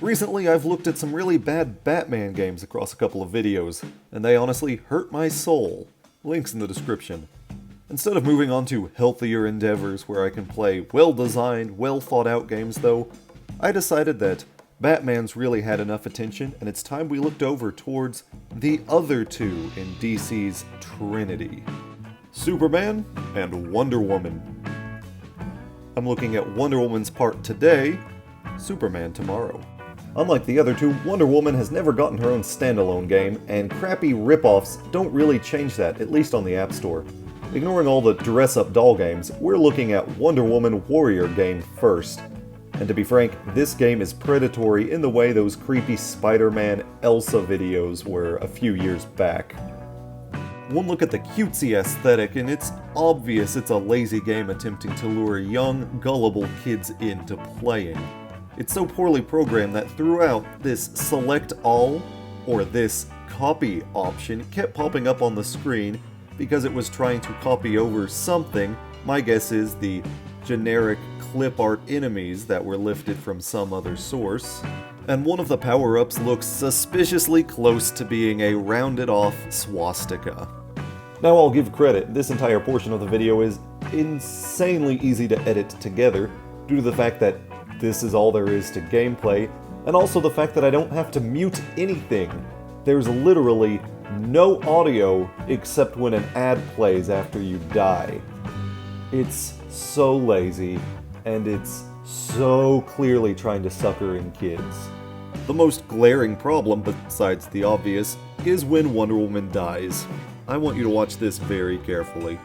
Recently, I've looked at some really bad Batman games across a couple of videos, and they honestly hurt my soul. Links in the description. Instead of moving on to healthier endeavors where I can play well-designed, well-thought-out games though, I decided that Batman's really had enough attention, and it's time we looked over towards the other two in DC's Trinity. Superman and Wonder Woman. I'm looking at Wonder Woman's part today, Superman tomorrow. Unlike the other two, Wonder Woman has never gotten her own standalone game, and crappy rip-offs don't really change that, at least on the App Store. Ignoring all the dress-up doll games, we're looking at Wonder Woman Warrior game first. And to be frank, this game is predatory in the way those creepy Spider-Man Elsa videos were a few years back. One look at the cutesy aesthetic, and it's obvious it's a lazy game attempting to lure young, gullible kids into playing. It's so poorly programmed that throughout, this select all, or this copy option kept popping up on the screen because it was trying to copy over something. My guess is the generic clip art enemies that were lifted from some other source. And one of the power-ups looks suspiciously close to being a rounded off swastika. Now I'll give credit, this entire portion of the video is insanely easy to edit together due to the fact that this is all there is to gameplay, and also the fact that I don't have to mute anything. There's literally no audio except when an ad plays after you die. It's so lazy, and it's so clearly trying to sucker in kids. The most glaring problem, besides the obvious, is when Wonder Woman dies. I want you to watch this very carefully.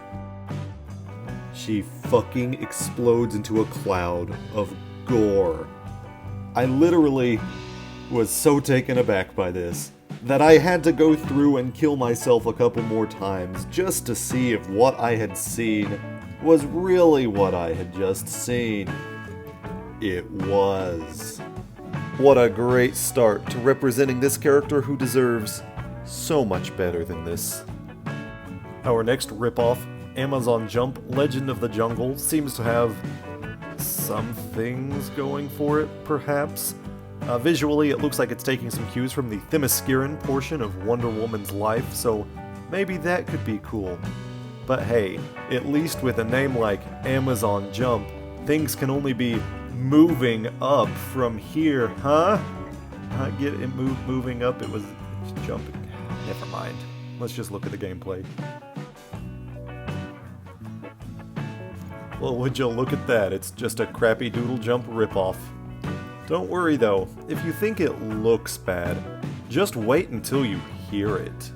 She fucking explodes into a cloud of gore. I literally was so taken aback by this that I had to go through and kill myself a couple more times just to see if what I had seen was really what I had just seen. It was. What a great start to representing this character who deserves so much better than this. Our next ripoff, Amazon Jump Legend of the Jungle, seems to have some things going for it, perhaps. Visually, it looks like it's taking some cues from the Themysciran portion of Wonder Woman's life, so maybe that could be cool. But hey, at least with a name like Amazon Jump, things can only be moving up from here, huh? I get it moving up, it was jumping. Never mind. Let's just look at the gameplay. Well, would you look at that? It's just a crappy doodle jump ripoff. Don't worry though, if you think it looks bad, just wait until you hear it.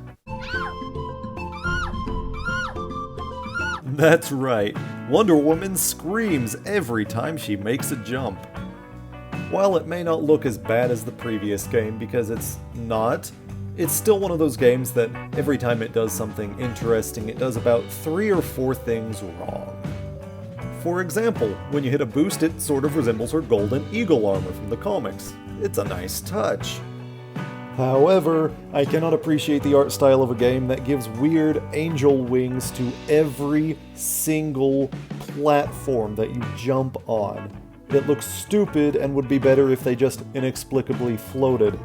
That's right, Wonder Woman screams every time she makes a jump. While it may not look as bad as the previous game because it's not, it's still one of those games that every time it does something interesting, it does about 3 or 4 things wrong. For example, when you hit a boost, it sort of resembles her golden eagle armor from the comics. It's a nice touch. However, I cannot appreciate the art style of a game that gives weird angel wings to every single platform that you jump on. It looks stupid and would be better if they just inexplicably floated.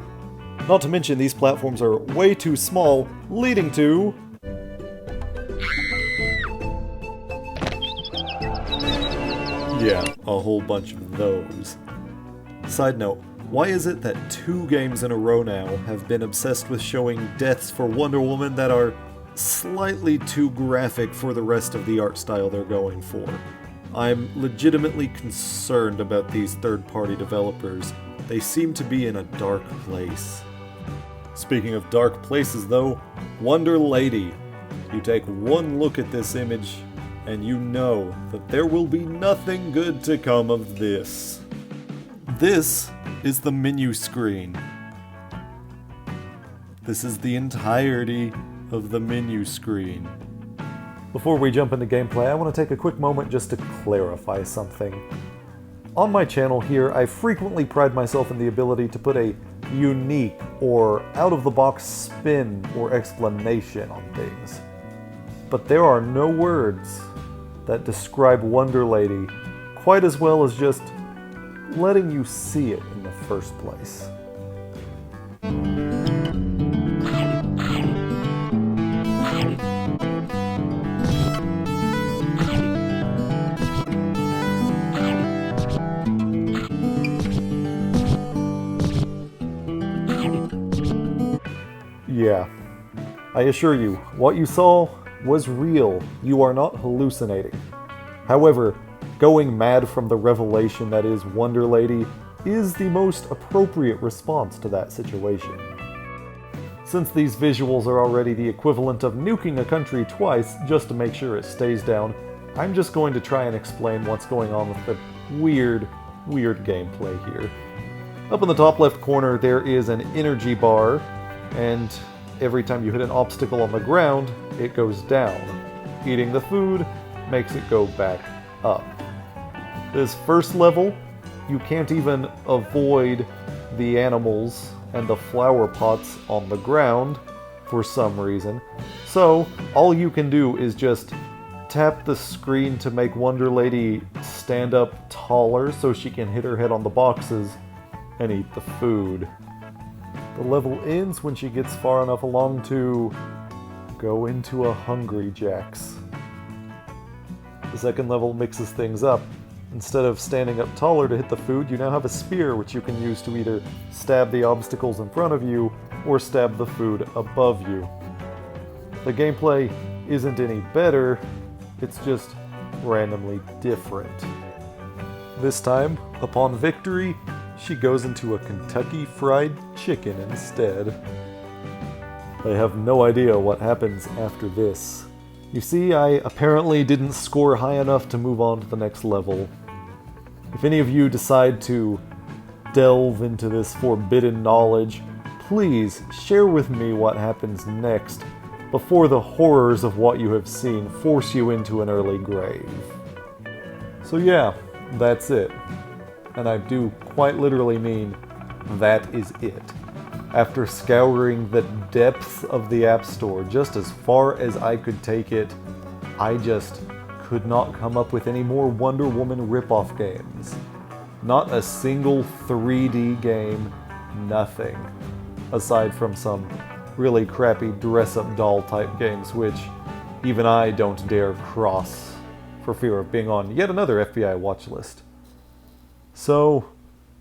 Not to mention these platforms are way too small, leading to... yeah, a whole bunch of those. Side note, why is it that 2 games in a row now have been obsessed with showing deaths for Wonder Woman that are slightly too graphic for the rest of the art style they're going for? I'm legitimately concerned about these third-party developers. They seem to be in a dark place. Speaking of dark places though, Wonder Lady. You take one look at this image, and you know that there will be nothing good to come of this. This is the menu screen. This is the entirety of the menu screen. Before we jump into gameplay, I want to take a quick moment just to clarify something. On my channel here, I frequently pride myself in the ability to put a unique or out-of-the-box spin or explanation on things. But there are no words that describe Wonder Lady quite as well as just letting you see it in the first place. Yeah, I assure you, what you saw was real. You are not hallucinating. However, going mad from the revelation that is Wonder Lady is the most appropriate response to that situation. Since these visuals are already the equivalent of nuking a country twice just to make sure it stays down, I'm just going to try and explain what's going on with the weird gameplay here. Up in the top left corner there is an energy bar, and every time you hit an obstacle on the ground, it goes down. Eating the food makes it go back up. This first level, you can't even avoid the animals and the flower pots on the ground for some reason. So all you can do is just tap the screen to make Wonder Lady stand up taller so she can hit her head on the boxes and eat the food. The level ends when she gets far enough along to go into a Hungry Jack's. The second level mixes things up. Instead of standing up taller to hit the food, you now have a spear which you can use to either stab the obstacles in front of you or stab the food above you. The gameplay isn't any better, it's just randomly different. This time, upon victory, she goes into a Kentucky Fried Chicken instead. I have no idea what happens after this. You see, I apparently didn't score high enough to move on to the next level. If any of you decide to delve into this forbidden knowledge, please share with me what happens next before the horrors of what you have seen force you into an early grave. So yeah, that's it. And I do quite literally mean that is it. After scouring the depths of the App Store just as far as I could take it, I just could not come up with any more Wonder Woman ripoff games. Not a single 3D game, nothing. Aside from some really crappy dress-up doll type games, which even I don't dare cross for fear of being on yet another FBI watch list. So,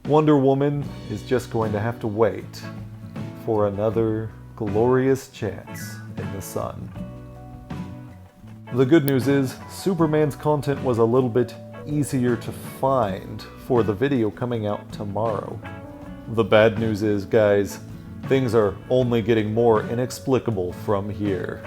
Wonder Woman is just going to have to wait for another glorious chance in the sun. The good news is, Superman's content was a little bit easier to find for the video coming out tomorrow. The bad news is, guys, things are only getting more inexplicable from here.